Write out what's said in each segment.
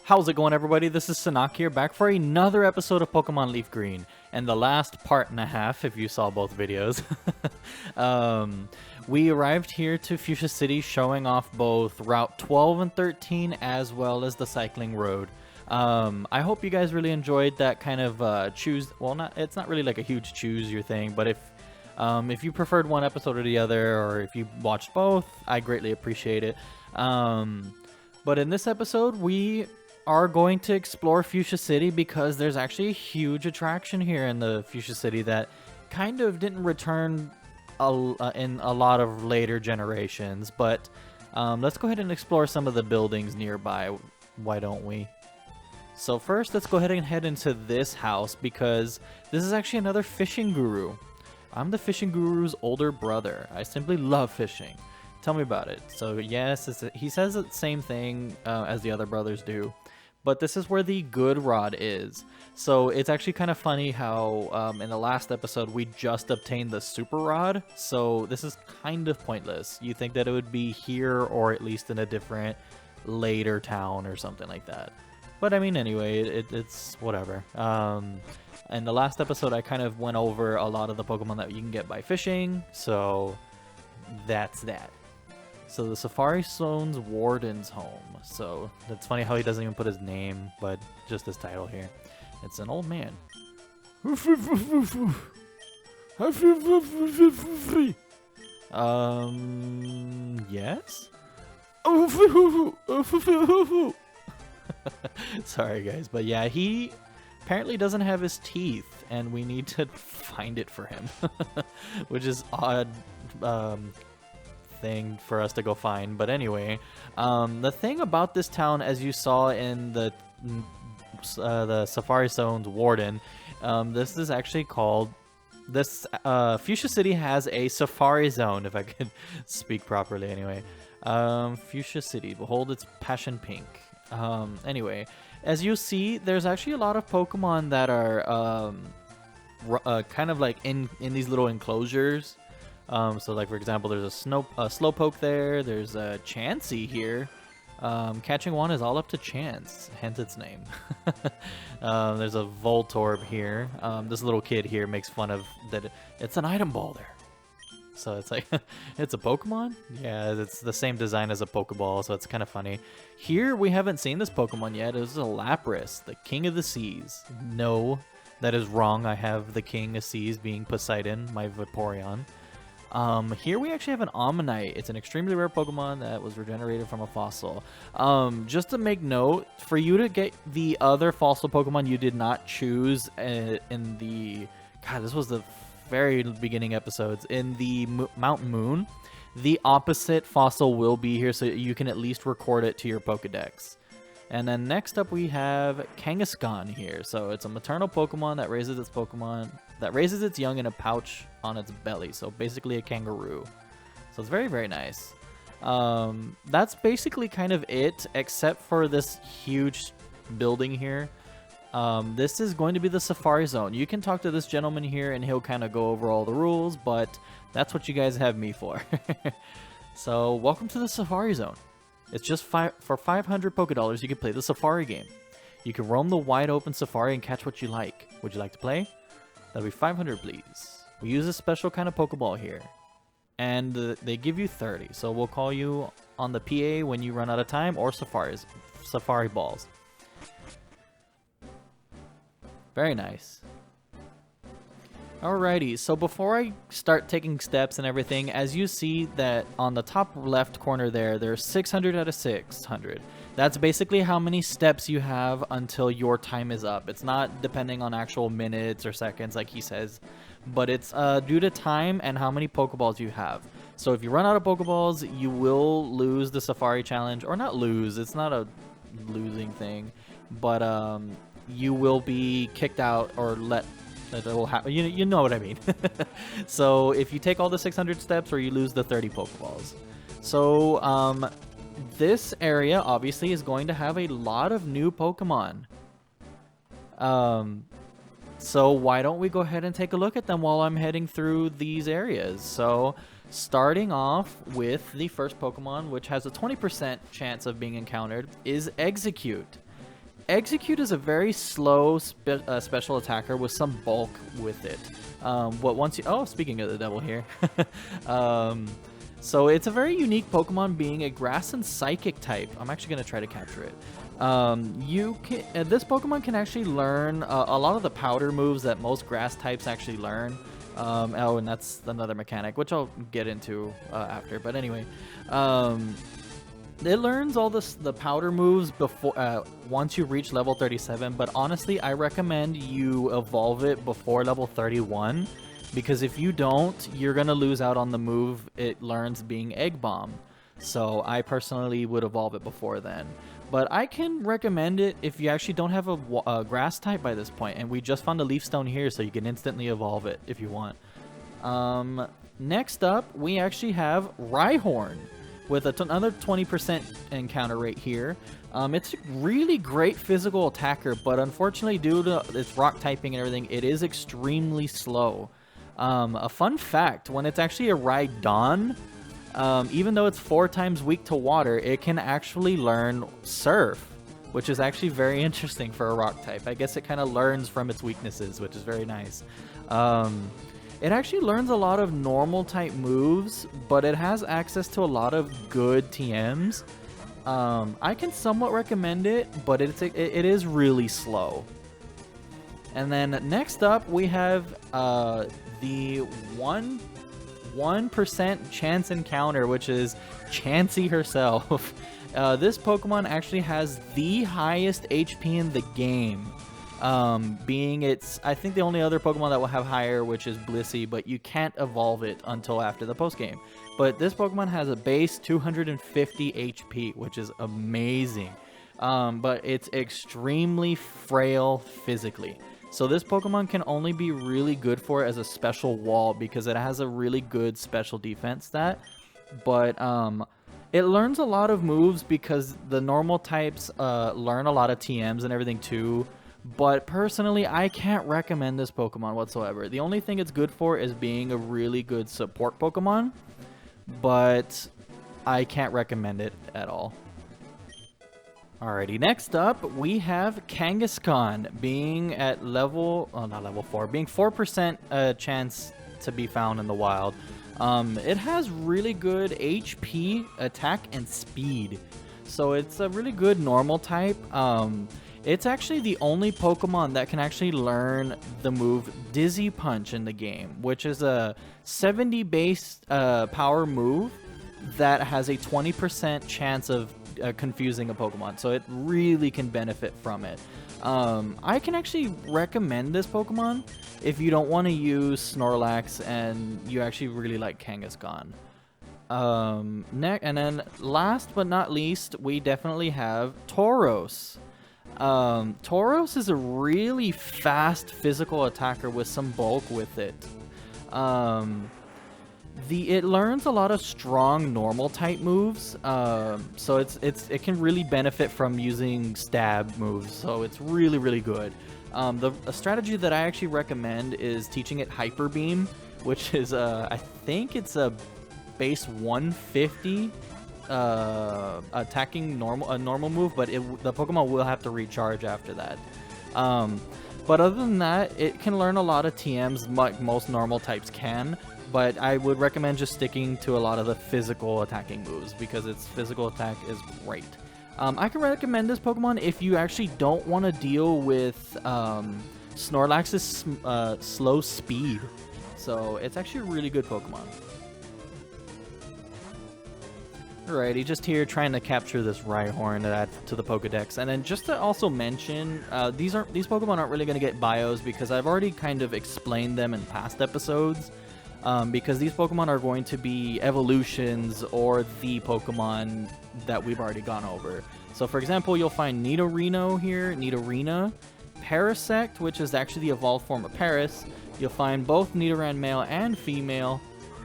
How's it going, everybody? This is Sunaak here, back for another episode of Pokemon LeafGreen, and the last part and a half, if you saw both videos. We arrived here to Fuchsia City, showing off both Route 12 and 13, as well as the cycling road. I hope you guys really enjoyed that kind of it's not really like a huge choose your thing, but if you preferred one episode or the other, or if you watched both, I greatly appreciate it. But in this episode, we are going to explore Fuchsia City because there's actually a huge attraction here in the Fuchsia City that kind of didn't return in a lot of later generations. But let's go ahead and explore some of the buildings nearby. Why don't we? So first, let's go ahead and head into this house because this is actually another fishing guru. I'm the fishing guru's older brother. I simply love fishing. Tell me about it. So yes, he says the same thing as the other brothers do. But this is where the good rod is. So it's actually kind of funny how in the last episode we just obtained the super rod. So this is kind of pointless. You think that it would be here or at least in a different later town or something like that. But I mean, anyway, it's whatever. In the last episode I kind of went over a lot of the Pokemon that you can get by fishing. So that's that. So the Safari Zone's Warden's home. So it's funny how he doesn't even put his name, but just his title here. It's an old man. Yes? Sorry guys, but yeah, he apparently doesn't have his teeth, and we need to find it for him. Which is odd. Thing for us to go find, but anyway, the thing about this town, as you saw in the Safari Zone's Warden, this is actually called Fuchsia City has a Safari Zone, if I could speak properly. Anyway, Fuchsia City, behold its passion pink. Anyway, as you see, there's actually a lot of Pokemon that are kind of like in these little enclosures. So like for example, there's a Slowpoke there, there's a Chauncey here. Catching one is all up to chance, hence its name. There's a Voltorb here. This little kid here makes fun of that it's an item ball there. So it's like, it's a Pokemon? Yeah, it's the same design as a Pokeball, so it's kind of funny. Here, we haven't seen this Pokemon yet. This is a Lapras, the King of the Seas. No, that is wrong. I have the King of Seas being Poseidon, my Vaporeon. Here we actually have an Omanyte. It's an extremely rare Pokemon that was regenerated from a fossil. Just to make note, for you to get the other fossil Pokemon you did not choose in the... God, this was the very beginning episodes. In the Mount Moon, the opposite fossil will be here, so you can at least record it to your Pokedex. And then next up we have Kangaskhan here. So it's a maternal Pokemon that raises its young in a pouch on its belly. So basically a kangaroo. So it's very, very nice. That's basically kind of it, except for this huge building here. This is going to be the Safari Zone. You can talk to this gentleman here and he'll kind of go over all the rules, but that's what you guys have me for. So welcome to the Safari Zone. It's just for 500 Pokédollars, you can play the Safari game. You can roam the wide open Safari and catch what you like. Would you like to play? That'll be 500, please. We use a special kind of Pokeball here. And they give you 30. So we'll call you on the PA when you run out of time, or Safari balls. Very nice. Alrighty, so before I start taking steps and everything, as you see that on the top left corner there's 600 out of 600. That's basically how many steps you have until your time is up. It's not depending on actual minutes or seconds like he says, but it's due to time and how many Pokeballs you have. So if you run out of Pokeballs, you will lose the Safari Challenge, or not lose, it's not a losing thing, but you will be kicked out or let... It will happen. You know what I mean. So if you take all the 600 steps, or you lose the 30 Pokeballs. So this area obviously is going to have a lot of new Pokemon. So why don't we go ahead and take a look at them while I'm heading through these areas. So starting off with the first Pokemon, which has a 20% chance of being encountered, is Execute. Execute is a very slow special attacker with some bulk with it. What once you... Oh, speaking of the devil here. So it's a very unique Pokemon being a grass and psychic type. I'm actually going to try to capture it. This Pokemon can actually learn a lot of the powder moves that most grass types actually learn. Oh, and that's another mechanic, which I'll get into after. But anyway, it learns all the powder moves before once you reach level 37. But honestly, I recommend you evolve it before level 31. Because if you don't, you're going to lose out on the move it learns being Egg Bomb. So I personally would evolve it before then. But I can recommend it if you actually don't have a grass type by this point. And we just found a Leaf Stone here, so you can instantly evolve it if you want. Next up, we actually have Rhyhorn with another 20% encounter rate here. It's a really great physical attacker, but unfortunately due to its rock typing and everything, it is extremely slow. A fun fact, when it's actually a Rhydon, even though it's 4 times weak to water, it can actually learn Surf, which is actually very interesting for a rock type. I guess it kind of learns from its weaknesses, which is very nice. It actually learns a lot of normal type moves, but it has access to a lot of good TMs. I can somewhat recommend it, but it is really slow. And then next up, we have the 1% chance encounter, which is Chauncey herself. This Pokemon actually has the highest HP in the game. I think the only other Pokemon that will have higher, which is Blissey, but you can't evolve it until after the post game. But this Pokemon has a base 250 HP, which is amazing. But it's extremely frail physically. So this Pokemon can only be really good for it as a special wall because it has a really good special defense stat. But it learns a lot of moves because the normal types learn a lot of TMs and everything too. But personally, I can't recommend this Pokemon whatsoever. The only thing it's good for is being a really good support Pokemon. But I can't recommend it at all. Alrighty, next up, we have Kangaskhan being at level, oh, not level 4, being 4% chance to be found in the wild. It has really good HP, attack, and speed. So it's a really good normal type. It's actually the only Pokemon that can actually learn the move Dizzy Punch in the game, which is a 70 base power move that has a 20% chance of confusing a Pokemon, so it really can benefit from it. I can actually recommend this Pokemon if you don't want to use Snorlax and you actually really like Kangaskhan. And then last but not least, we definitely have Tauros. Tauros is a really fast physical attacker with some bulk with it. It learns a lot of strong normal type moves, so it can really benefit from using stab moves, so it's really good. A strategy that I actually recommend is teaching it Hyper Beam, which is I think it's a base 150 attacking a normal move, but the Pokemon will have to recharge after that. But other than that, it can learn a lot of TMs like most normal types can. But I would recommend just sticking to a lot of the physical attacking moves because its physical attack is great. I can recommend this Pokemon if you actually don't want to deal with Snorlax's slow speed. So it's actually a really good Pokemon. Alrighty, just here trying to capture this Rhyhorn to add to the Pokedex. And then just to also mention, these Pokemon aren't really going to get bios because I've already kind of explained them in past episodes. Because these Pokemon are going to be evolutions or the Pokemon that we've already gone over. So for example, you'll find Nidorino here, Nidorina, Parasect, which is actually the evolved form of Paris. You'll find both Nidoran male and female,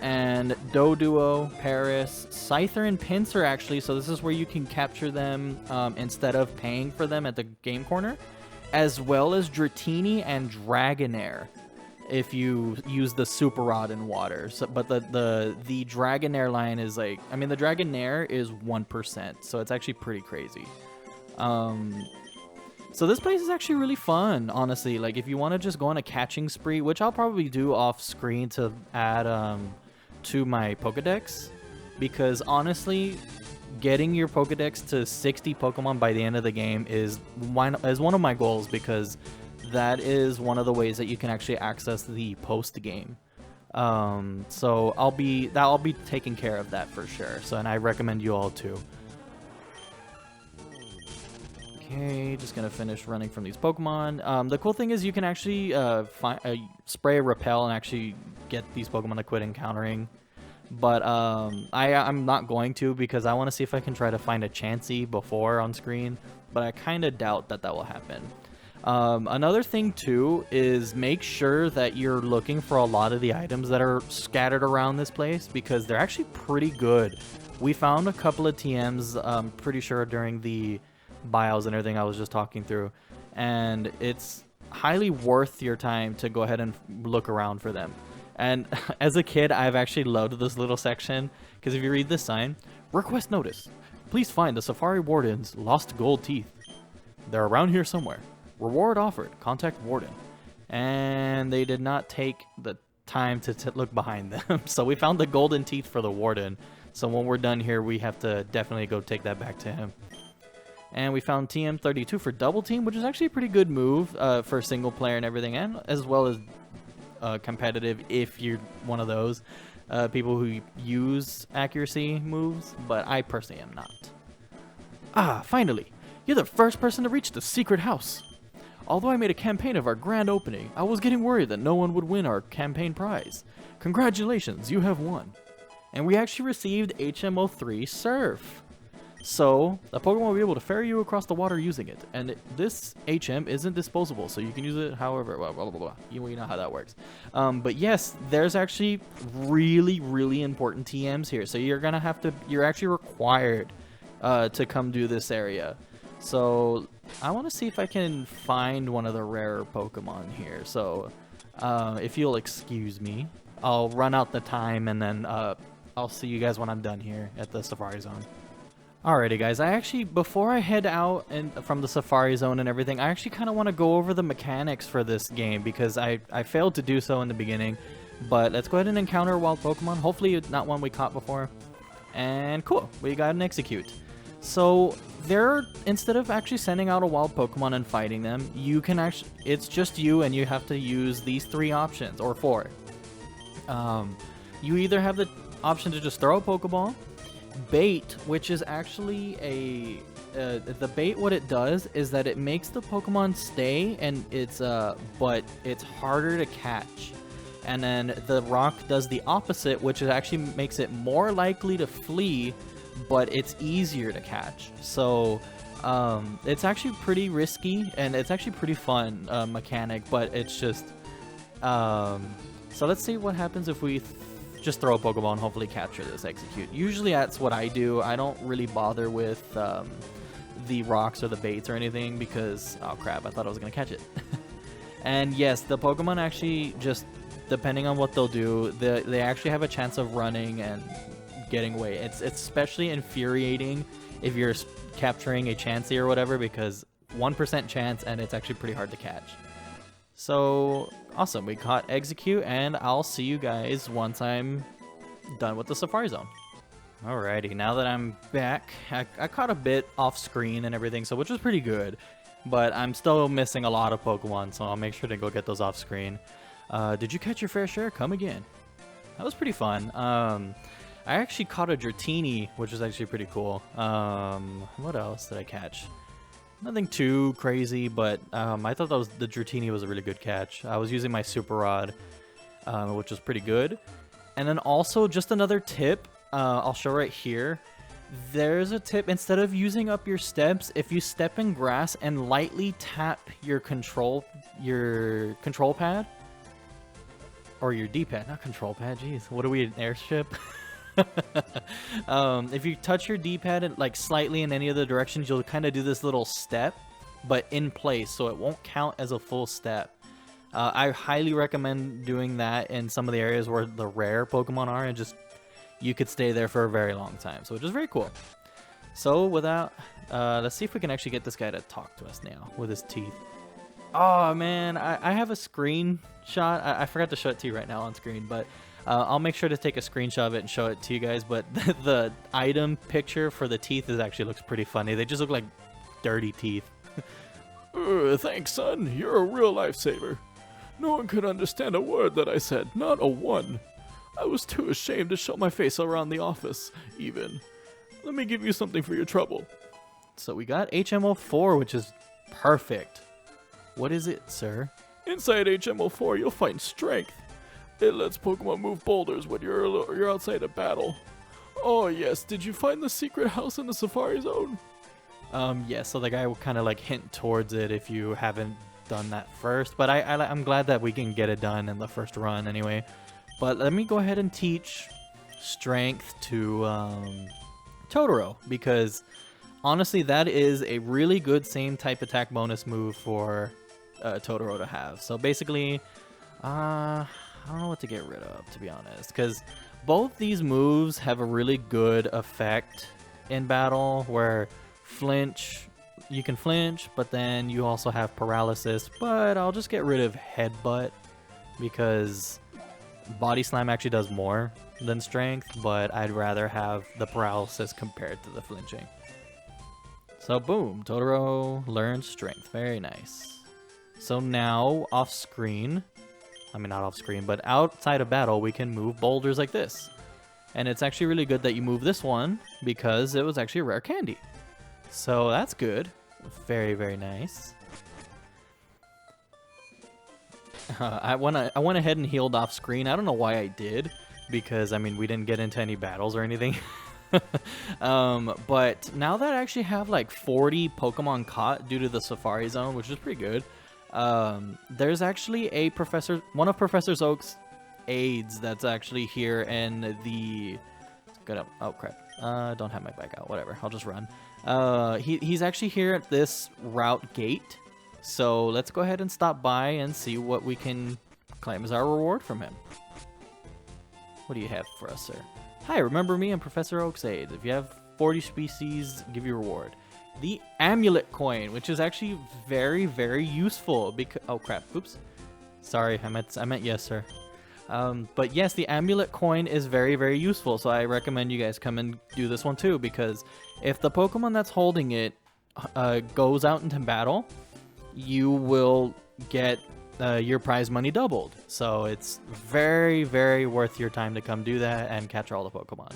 and Doduo, Paris, Scyther, and Pinsir actually, so this is where you can capture them instead of paying for them at the game corner, as well as Dratini and Dragonair if you use the Super Rod in water. So, but the Dragonair line is like, I mean, the Dragonair is 1%, so it's actually pretty crazy. So this place is actually really fun, honestly. Like, if you want to just go on a catching spree, which I'll probably do off screen to add to my Pokedex, because honestly, getting your Pokedex to 60 Pokemon by the end of the game is one of my goals, because that is one of the ways that you can actually access the post game. So I'll be taking care of that for sure. So, and I recommend you all too. Okay, just gonna finish running from these Pokemon. The cool thing is you can actually spray a repel and actually get these Pokemon to quit encountering. But I'm not going to, because I want to see if I can try to find a Chauncey before on screen. But I kind of doubt that will happen. Another thing too is make sure that you're looking for a lot of the items that are scattered around this place, because they're actually pretty good. We found a couple of TMs, pretty sure, during the bios and everything I was just talking through, and it's highly worth your time to go ahead and look around for them. And as a kid, I've actually loved this little section, because if you read this sign, request notice, please find the Safari Warden's lost gold teeth. They're around here somewhere. Reward offered, contact Warden. And they did not take the time to look behind them. So we found the golden teeth for the Warden, so when we're done here, we have to definitely go take that back to him. And we found TM32 for double team, which is actually a pretty good move for single player and everything, and as well as competitive if you're one of those people who use accuracy moves, but I personally am not. Ah, finally! You're the first person to reach the secret house! Although I made a campaign of our grand opening, I was getting worried that no one would win our campaign prize. Congratulations, you have won! And we actually received HM03 Surf! So, the Pokemon will be able to ferry you across the water using it. And this HM isn't disposable, so you can use it however, blah, blah, blah, blah. You know how that works. But yes, there's actually really, really important TMs here. So you're going to have to, you're actually required to come do this area. So, I want to see if I can find one of the rarer Pokemon here. So, if you'll excuse me, I'll run out the time, and then I'll see you guys when I'm done here at the Safari Zone. Alrighty guys, I actually, before I head out and from the Safari Zone and everything, I actually kind of want to go over the mechanics for this game, because I failed to do so in the beginning. But let's go ahead and encounter a wild Pokemon, hopefully not one we caught before. And cool, we got an Execute. So instead of actually sending out a wild Pokemon and fighting them, you can actually, it's just you, and you have to use these 3 options, or 4. You either have the option to just throw a Pokeball, bait, which is actually the bait, what it does is that it makes the Pokemon stay, and it's but it's harder to catch. And then the rock does the opposite, which is actually makes it more likely to flee, but it's easier to catch. So it's actually pretty risky, and it's actually pretty fun mechanic, but it's just so let's see what happens if we just throw a Pokeball and hopefully capture this Execute. Usually that's what I do. I don't really bother with the rocks or the baits or anything, because, oh crap, I thought I was going to catch it. And yes, the Pokemon actually, just depending on what they'll do, they actually have a chance of running and getting away. It's especially infuriating if you're capturing a Chauncey or whatever, because 1% chance, and it's actually pretty hard to catch. So, awesome, we caught Execute, and I'll see you guys once I'm done with the Safari Zone. Alrighty, now that I'm back, I caught a bit off screen and everything, so which was pretty good, but I'm still missing a lot of Pokemon, so I'll make sure to go get those off screen. Did you catch your fair share? Come again. That was pretty fun. I actually caught a Dratini, which was actually pretty cool. What else did I catch? Nothing too crazy, but I thought the Dratini was a really good catch. I was using my Super Rod, which was pretty good. And then also, just another tip, I'll show right here. There's a tip, instead of using up your steps, if you step in grass and lightly tap your control pad, or your D-pad, not control pad, jeez, what are we, an airship? If you touch your D-pad like slightly in any of the directions, you'll kind of do this little step, but in place, so it won't count as a full step. I highly recommend doing that in some of the areas where the rare Pokemon are, and just you could stay there for a very long time, so which is very cool. So without, let's see if we can actually get this guy to talk to us now with his teeth. Oh man, I have a screenshot. I forgot to show it to you right now on screen, but I'll make sure to take a screenshot of it and show it to you guys. But the item picture for the teeth actually looks pretty funny. They just look like dirty teeth. Thanks, son. You're a real lifesaver. No one could understand a word that I said, not a one. I was too ashamed to show my face around the office, even. Let me give you something for your trouble. So we got HMO4, which is perfect. What is it, sir? Inside HMO4, you'll find strength. It lets Pokemon move boulders when you're outside a battle. Oh yes, did you find the secret house in the Safari Zone? Yeah, so the guy will kind of like hint towards it if you haven't done that first. But I'm glad that we can get it done in the first run anyway. But let me go ahead and teach strength to Totoro, because honestly that is a really good same type attack bonus move for Totoro to have. So basically, I don't know what to get rid of, to be honest, because both these moves have a really good effect in battle where you can flinch, but then you also have paralysis. But I'll just get rid of headbutt because body slam actually does more than strength, but I'd rather have the paralysis compared to the flinching. So boom, Totoro learns strength. Very nice. So now off screen, I mean not off screen, but outside of battle, we can move boulders like this. And it's actually really good that you move this one because it was actually a rare candy. So that's good. Very, very nice. I went ahead and healed off screen. I don't know why I did, because I mean we didn't get into any battles or anything. But now that I actually have like 40 Pokemon caught due to the Safari Zone, which is pretty good, there's actually one of Professor Oak's aides that's actually here in the... Oh crap. Don't have my bike out. Whatever. I'll just run. He's actually here at this route gate. So let's go ahead and stop by and see what we can claim as our reward from him. What do you have for us, sir? Hi, remember me? I'm Professor Oak's aide. If you have 40 species, give you a reward. The amulet coin, which is actually very, very useful because... Oh crap. Oops. Sorry, I meant yes, sir. But yes, the amulet coin is very, very useful, so I recommend you guys come and do this one too, because if the Pokemon that's holding it goes out into battle, you will get your prize money doubled. So it's very, very worth your time to come do that and capture all the Pokemon.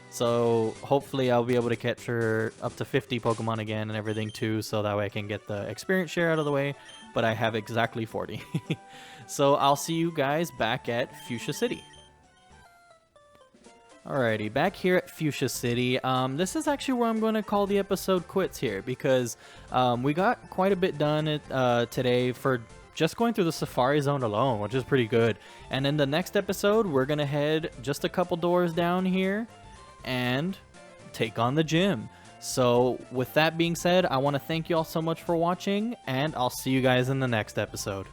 So hopefully I'll be able to capture up to 50 Pokemon again and everything too, so that way I can get the experience share out of the way, but I have exactly 40. So I'll see you guys back at Fuchsia City. Alrighty, back here at Fuchsia City. This is actually where I'm going to call the episode quits here, because we got quite a bit done today for just going through the Safari Zone alone, which is pretty good. And in the next episode, we're going to head just a couple doors down here and take on the gym. So with that being said, I want to thank you all so much for watching, and I'll see you guys in the next episode.